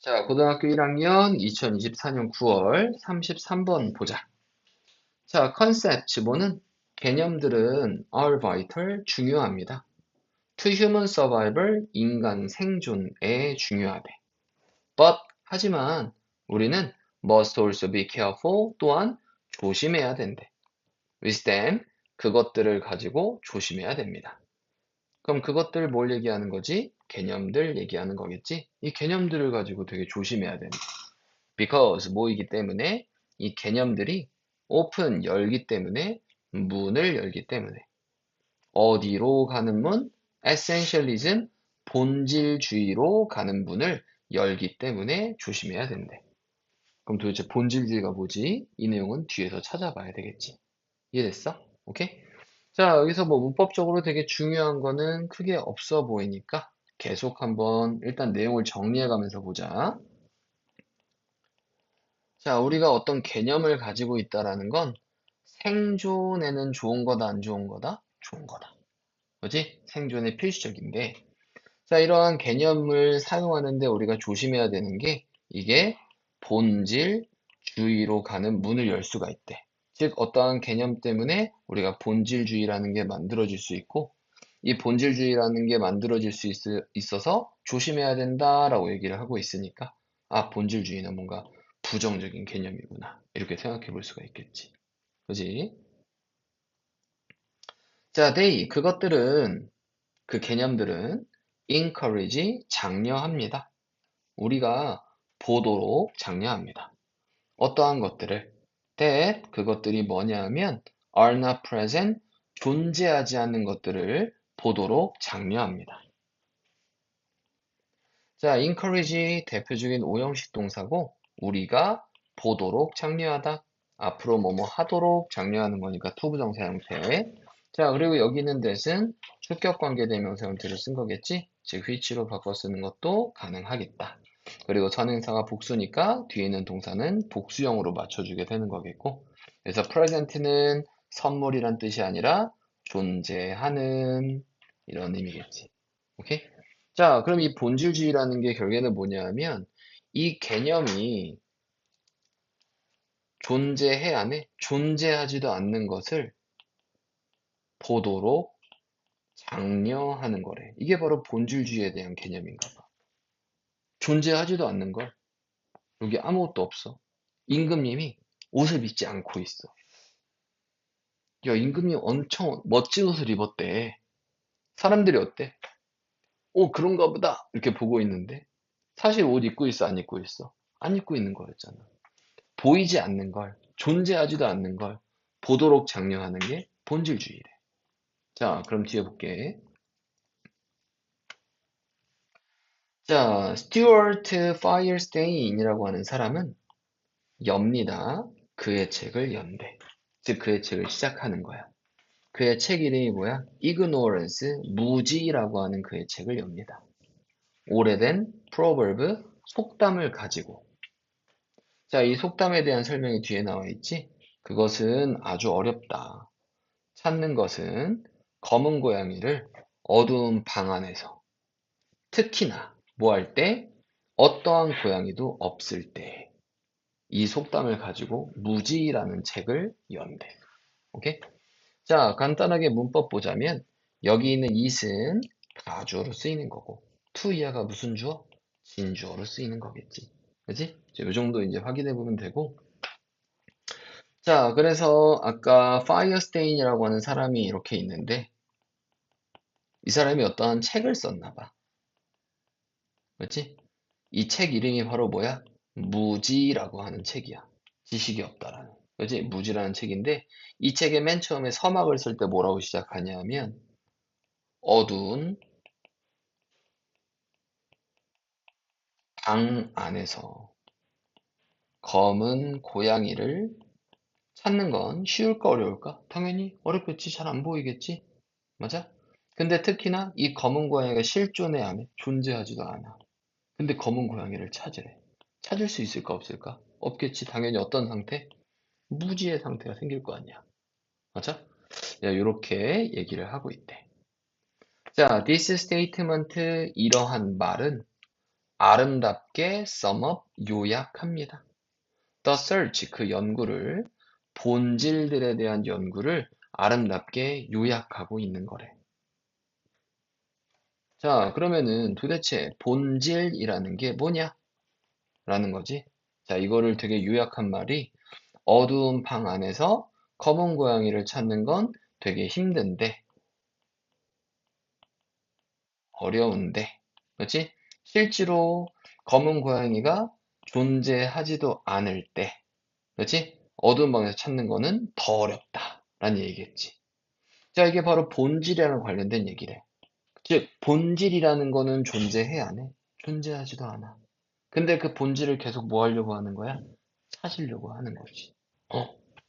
자, 고등학교 1학년 2024년 9월 33번 보자. 자, 컨셉트 뭐는 개념들은 are vital, 중요합니다. to human survival, 인간 생존에 중요하대. But, 하지만 우리는 must also be careful, 또한 조심해야 된대. With them, 그것들을 가지고 조심해야 됩니다. 그럼 그것들 뭘 얘기하는 거지? 개념들 얘기하는 거겠지? 이 개념들을 가지고 되게 조심해야 된다. because 뭐이기 때문에 이 개념들이 open 열기 때문에 문을 열기 때문에 어디로 가는 문? essentialism 본질주의로 가는 문을 열기 때문에 조심해야 된대. 그럼 도대체 본질주의가 뭐지? 이 내용은 뒤에서 찾아봐야 되겠지. 이해됐어? 오케이? 자, 여기서 뭐 문법적으로 되게 중요한 거는 크게 없어 보이니까 계속 한번 일단 내용을 정리해 가면서 보자. 자, 우리가 어떤 개념을 가지고 있다라는 건 생존에는 좋은 거다, 안 좋은 거다? 좋은 거다. 그지? 생존에 필수적인데, 자, 이러한 개념을 사용하는데 우리가 조심해야 되는 게 이게 본질주의로 가는 문을 열 수가 있대. 즉, 어떠한 개념 때문에 우리가 본질주의라는 게 만들어질 수 있고, 이 본질주의라는 게 만들어질 수 있어서 조심해야 된다라고 얘기를 하고 있으니까, 아, 본질주의는 뭔가 부정적인 개념이구나. 이렇게 생각해 볼 수가 있겠지. 그지? 자, 그것들은, 그 개념들은 encourage, 장려합니다. 우리가 보도록 장려합니다. 어떠한 것들을? 그것들이 뭐냐 하면 are not present, 존재하지 않는 것들을 보도록 장려합니다. 자, encourage 대표적인 오형식 동사고 우리가 보도록 장려하다. 앞으로 뭐뭐 하도록 장려하는 거니까 투부정사 형태. 자, 그리고 여기 있는 that은 주격관계 대명사 형태를 쓴 거겠지? 즉, which로 바꿔 쓰는 것도 가능하겠다. 그리고 선행사가 복수니까 뒤에 있는 동사는 복수형으로 맞춰주게 되는 거겠고. 그래서 present는 선물이란 뜻이 아니라 존재하는 이런 의미겠지. 오케이? 자, 그럼 이 본질주의라는 게 결국에는 뭐냐 하면 이 개념이 존재해야 하네? 존재하지도 않는 것을 보도록 장려하는 거래. 이게 바로 본질주의에 대한 개념인가 봐. 존재하지도 않는 걸. 여기 아무것도 없어. 임금님이 옷을 입지 않고 있어. 야, 임금님 엄청 멋진 옷을 입었대. 사람들이 어때? 오, 그런가 보다. 이렇게 보고 있는데 사실 옷 입고 있어, 안 입고 있어? 안 입고 있는 거였잖아. 보이지 않는 걸, 존재하지도 않는 걸 보도록 장려하는 게 본질주의래. 자, 그럼 뒤에 볼게. 자, 스튜어트 파이어스테인이라고 하는 사람은 엽니다. 그의 책을 연대. 즉, 그의 책을 시작하는 거야. 그의 책 이름이 뭐야? Ignorance, 무지라고 하는 그의 책을 엽니다. 오래된 proverb, 속담을 가지고. 자, 이 속담에 대한 설명이 뒤에 나와 있지? 그것은 아주 어렵다. 찾는 것은 검은 고양이를 어두운 방 안에서 특히나 뭐 할 때? 어떠한 고양이도 없을 때 이 속담을 가지고 무지라는 책을 연대. 오케이? 자, 간단하게 문법 보자면 여기 있는 it은 가주어로 쓰이는 거고 to 이하가 무슨 주어? 진주어로 쓰이는 거겠지. 그지? 이 정도 이제 확인해 보면 되고 자, 그래서 아까 파이어스테인이라고 하는 사람이 이렇게 있는데 이 사람이 어떠한 책을 썼나 봐. 그렇지? 이 책 이름이 바로 뭐야? 무지라고 하는 책이야. 지식이 없다라는. 그렇지? 무지라는 책인데 이 책의 맨 처음에 서막을 쓸 때 뭐라고 시작하냐 하면 어두운 방 안에서 검은 고양이를 찾는 건 쉬울까 어려울까? 당연히 어렵겠지. 잘 안 보이겠지? 맞아? 근데 특히나 이 검은 고양이가 실존해 안 해? 존재하지도 않아. 근데 검은 고양이를 찾으래. 찾을 수 있을까 없을까? 없겠지. 당연히 어떤 상태? 무지의 상태가 생길 거 아니야. 맞아? 야, 요렇게 얘기를 하고 있대. 자, this statement, 이러한 말은 아름답게 sum up, 요약합니다. The search, 그 연구를, 본질들에 대한 연구를 아름답게 요약하고 있는 거래. 자, 그러면은 도대체 본질이라는 게 뭐냐? 라는 거지. 자, 이거를 되게 요약한 말이 어두운 방 안에서 검은 고양이를 찾는 건 되게 힘든데, 어려운데, 그렇지? 실제로 검은 고양이가 존재하지도 않을 때, 그렇지? 어두운 방에서 찾는 거는 더 어렵다. 라는 얘기겠지. 자, 이게 바로 본질이랑 관련된 얘기래. 즉, 본질이라는 거는 존재해 안 해? 존재하지도 않아. 근데 그 본질을 계속 뭐 하려고 하는 거야? 찾으려고 하는 거지.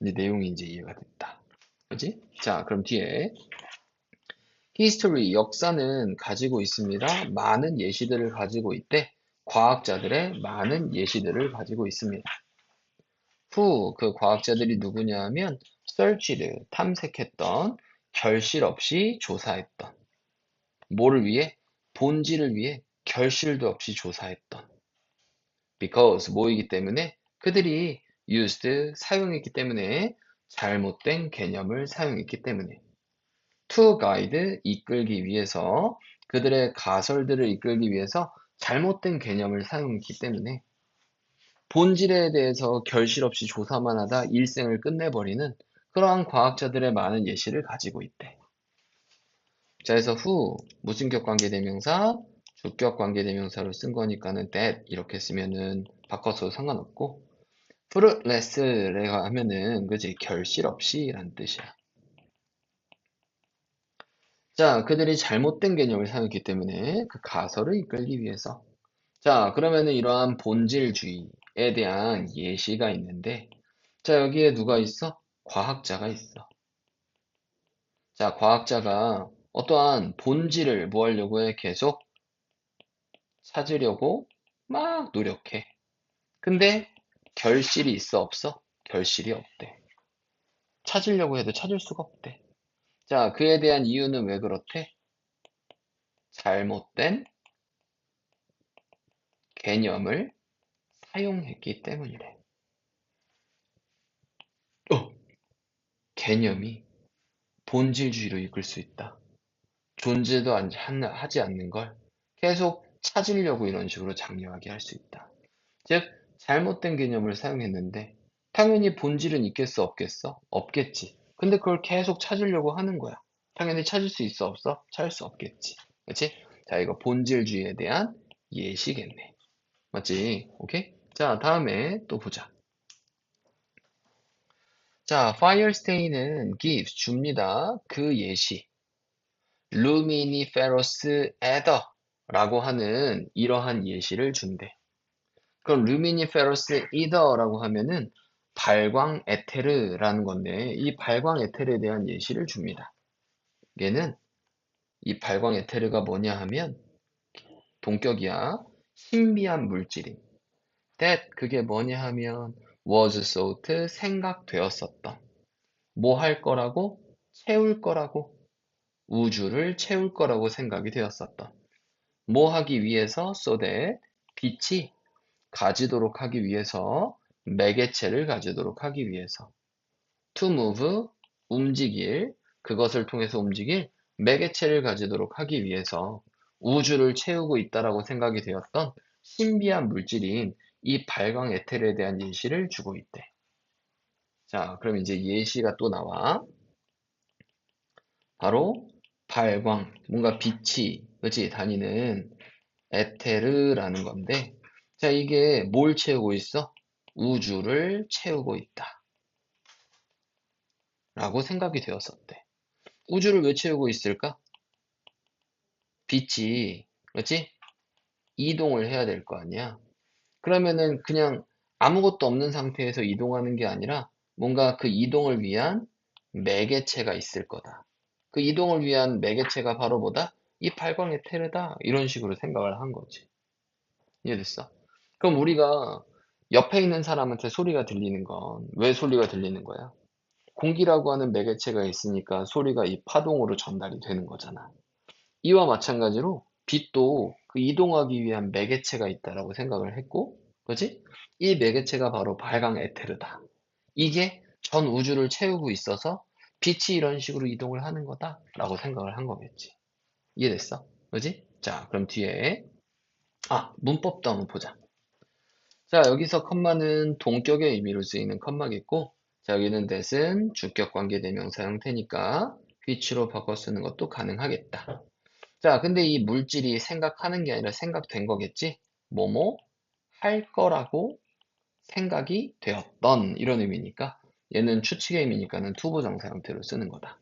이제 내용이 이제 이해가 됐다. 그지? 자, 그럼 뒤에 history, 역사는 가지고 있습니다. 많은 예시들을 가지고 있대. 과학자들의 많은 예시들을 가지고 있습니다. who, 그 과학자들이 누구냐 하면 searched, 탐색했던, 결실 없이 조사했던. 뭐를 위해? 본질을 위해 결실도 없이 조사했던. because, 뭐이기 때문에 그들이 used, 사용했기 때문에 잘못된 개념을 사용했기 때문에 to guide, 이끌기 위해서 그들의 가설들을 이끌기 위해서 잘못된 개념을 사용했기 때문에 본질에 대해서 결실 없이 조사만 하다 일생을 끝내버리는 그러한 과학자들의 많은 예시를 가지고 있대. 자, 그래서 who, 무슨격 관계대명사, 주격 관계대명사로 쓴 거니까는 that 이렇게 쓰면은 바꿔서 상관없고 fruitless라고 하면은 그지 결실 없이라는 뜻이야. 자, 그들이 잘못된 개념을 사용했기 때문에 그 가설을 이끌기 위해서. 자, 그러면은 이러한 본질주의에 대한 예시가 있는데, 자, 여기에 누가 있어? 과학자가 있어. 자, 과학자가 어떠한 본질을 뭐 하려고 해? 계속 찾으려고 막 노력해. 근데 결실이 있어, 없어? 결실이 없대. 찾으려고 해도 찾을 수가 없대. 자, 그에 대한 이유는 왜 그렇대? 잘못된 개념을 사용했기 때문이래. 어, 개념이 본질주의로 이끌 수 있다. 존재도 하지 않는 걸 계속 찾으려고 이런 식으로 장려하게 할 수 있다. 즉, 잘못된 개념을 사용했는데 당연히 본질은 있겠어, 없겠어? 없겠지. 근데 그걸 계속 찾으려고 하는 거야. 당연히 찾을 수 있어, 없어? 찾을 수 없겠지. 그렇지? 자, 이거 본질주의에 대한 예시겠네. 맞지? 오케이? 자, 다음에 또 보자. 자, Firestay는 gives, 줍니다. 그 예시. luminiferous ether라고 하는 이러한 예시를 준대. 그럼 luminiferous ether라고 하면은 발광 에테르라는 건데 이 발광 에테르에 대한 예시를 줍니다. 얘는 이 발광 에테르가 뭐냐 하면 동격이야. 신비한 물질임. that 그게 뭐냐 하면 was thought 생각되었었던. 뭐 할 거라고? 채울 거라고. 우주를 채울 거라고 생각이 되었었던. 뭐 하기 위해서? so that 빛이 가지도록 하기 위해서, 매개체를 가지도록 하기 위해서. to move, 움직일, 그것을 통해서 움직일 매개체를 가지도록 하기 위해서 우주를 채우고 있다라고 생각이 되었던 신비한 물질인 이 발광 에테르에 대한 예시를 주고 있대. 자, 그럼 이제 예시가 또 나와. 바로 발광, 뭔가 빛이, 그치, 다니는 에테르라는 건데, 자, 이게 뭘 채우고 있어? 우주를 채우고 있다. 라고 생각이 되었었대. 우주를 왜 채우고 있을까? 빛이, 그렇지? 이동을 해야 될 거 아니야? 그러면은 그냥 아무것도 없는 상태에서 이동하는 게 아니라 뭔가 그 이동을 위한 매개체가 있을 거다. 그 이동을 위한 매개체가 바로 뭐다? 이 발광의 테르다. 이런 식으로 생각을 한 거지. 이해됐어? 그럼 우리가 옆에 있는 사람한테 소리가 들리는 건 왜 소리가 들리는 거야? 공기라고 하는 매개체가 있으니까 소리가 이 파동으로 전달이 되는 거잖아. 이와 마찬가지로 빛도 그 이동하기 위한 매개체가 있다라고 생각을 했고, 그지? 이 매개체가 바로 발광 에테르다. 이게 전 우주를 채우고 있어서 빛이 이런 식으로 이동을 하는 거다라고 생각을 한 거겠지. 이해됐어? 그지? 자, 그럼 뒤에 문법도 한번 보자. 자, 여기서 컴마는 동격의 의미로 쓰이는 컴마겠고, 자, 여기는 that은 주격 관계 대명사 형태니까 which로 바꿔 쓰는 것도 가능하겠다. 자, 근데 이 물질이 생각하는 게 아니라 생각된 거겠지? 뭐뭐 할 거라고 생각이 되었던 이런 의미니까 얘는 추측의 의미니까는 투부정사 형태로 쓰는 거다.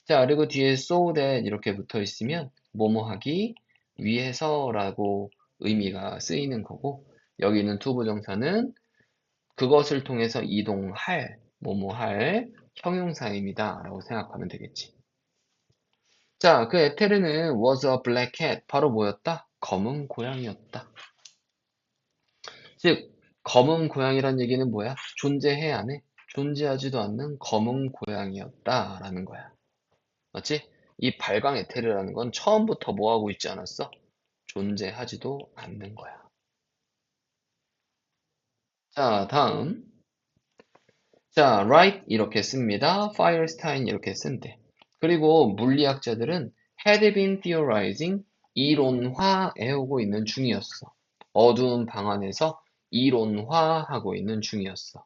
자, 그리고 뒤에 so that 이렇게 붙어 있으면 뭐뭐 하기 위해서라고 의미가 쓰이는 거고 여기는 투부정사는 그것을 통해서 이동할 뭐뭐 할 형용사입니다 라고 생각하면 되겠지. 자, 그 에테르는 was a black cat. 바로 뭐였다? 검은 고양이였다. 즉, 검은 고양이란 얘기는 뭐야? 존재해야 하네. 존재하지도 않는 검은 고양이였다라는 거야. 맞지? 이 발광 에테르라는 건 처음부터 뭐 하고 있지 않았어? 존재하지도 않는 거야. 자, 다음. 자, write 이렇게 씁니다. Firestein 이렇게 쓴대. 그리고 물리학자들은 had been theorizing 이론화해오고 있는 중이었어. 어두운 방 안에서 이론화하고 있는 중이었어.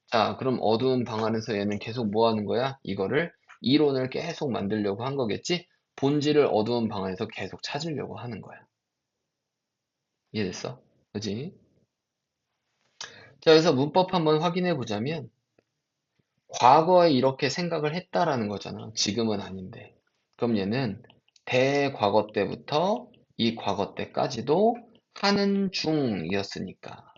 자, 그럼 어두운 방 안에서 얘는 계속 뭐 하는 거야? 이거를 이론을 계속 만들려고 한 거겠지? 본질을 어두운 방 안에서 계속 찾으려고 하는 거야. 이해됐어? 그지? 자, 그래서 문법 한번 확인해 보자면 과거에 이렇게 생각을 했다라는 거잖아. 지금은 아닌데. 그럼 얘는 대과거 때부터 이 과거 때까지도 하는 중이었으니까.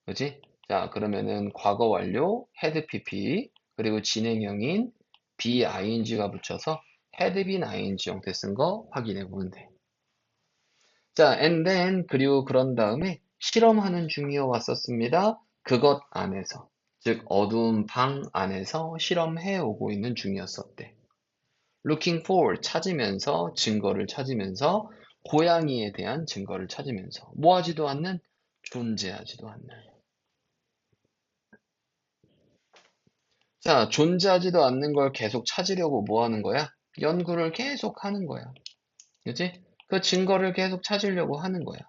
그지? 자, 그러면은 과거 완료, had pp, 그리고 진행형인 being가 붙여서 had been ing 형태 쓴 거 확인해 보면 돼. 자, and then, 그리고 그런 다음에 실험하는 중이어 왔었습니다. 그것 안에서. 즉, 어두운 방 안에서 실험해 오고 있는 중이었었대. looking for, 찾으면서, 증거를 찾으면서, 고양이에 대한 증거를 찾으면서, 뭐 하지도 않는, 존재하지도 않는. 자, 존재하지도 않는 걸 계속 찾으려고 뭐 하는 거야? 연구를 계속 하는 거야. 그지? 그 증거를 계속 찾으려고 하는 거야.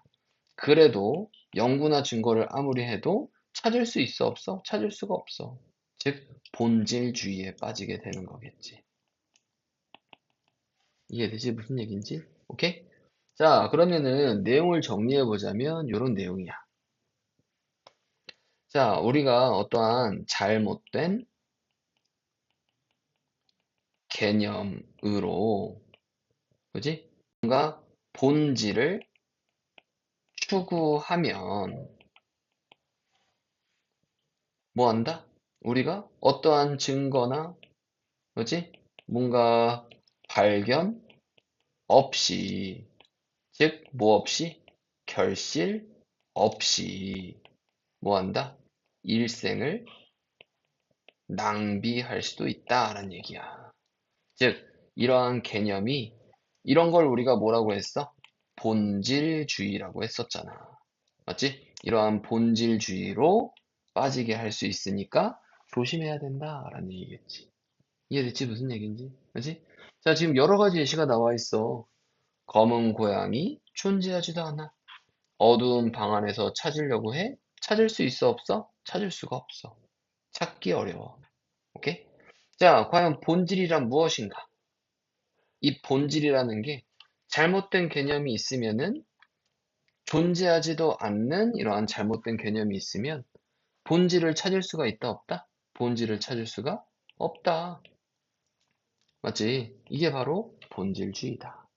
그래도 연구나 증거를 아무리 해도 찾을 수 있어 없어? 찾을 수가 없어. 즉 본질주의에 빠지게 되는 거겠지. 이해되지? 무슨 얘기인지? 오케이? 자, 그러면은 내용을 정리해 보자면 이런 내용이야. 자, 우리가 어떠한 잘못된 개념으로, 그지? 뭔가 본질을 추구하면 뭐 한다? 우리가 어떠한 증거나, 그지? 뭔가 발견 없이, 즉, 뭐 없이? 결실 없이, 뭐 한다? 일생을 낭비할 수도 있다라는 얘기야. 즉, 이러한 개념이, 이런 걸 우리가 뭐라고 했어? 본질주의라고 했었잖아. 맞지? 이러한 본질주의로 빠지게 할 수 있으니까 조심해야 된다라는 얘기겠지. 이해됐지? 무슨 얘기인지? 그지? 자, 지금 여러 가지 예시가 나와 있어. 검은 고양이 존재하지도 않아. 어두운 방 안에서 찾으려고 해? 찾을 수 있어 없어? 찾을 수가 없어. 찾기 어려워. 오케이? 자, 과연 본질이란 무엇인가? 이 본질이라는 게 잘못된 개념이 있으면은 존재하지도 않는 이러한 잘못된 개념이 있으면 본질을 찾을 수가 있다 없다? 본질을 찾을 수가 없다. 맞지? 이게 바로 본질주의다.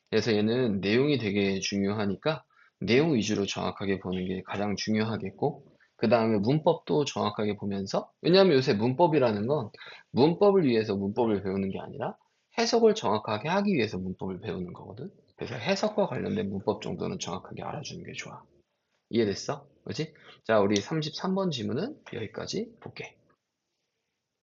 그래서 얘는 내용이 되게 중요하니까 내용 위주로 정확하게 보는 게 가장 중요하겠고, 그 다음에 문법도 정확하게 보면서, 왜냐하면 요새 문법이라는 건 문법을 위해서 문법을 배우는 게 아니라 해석을 정확하게 하기 위해서 문법을 배우는 거거든. 그래서 해석과 관련된 문법 정도는 정확하게 알아주는 게 좋아. 이해됐어? 그지? 자, 우리 33번 지문은 여기까지 볼게.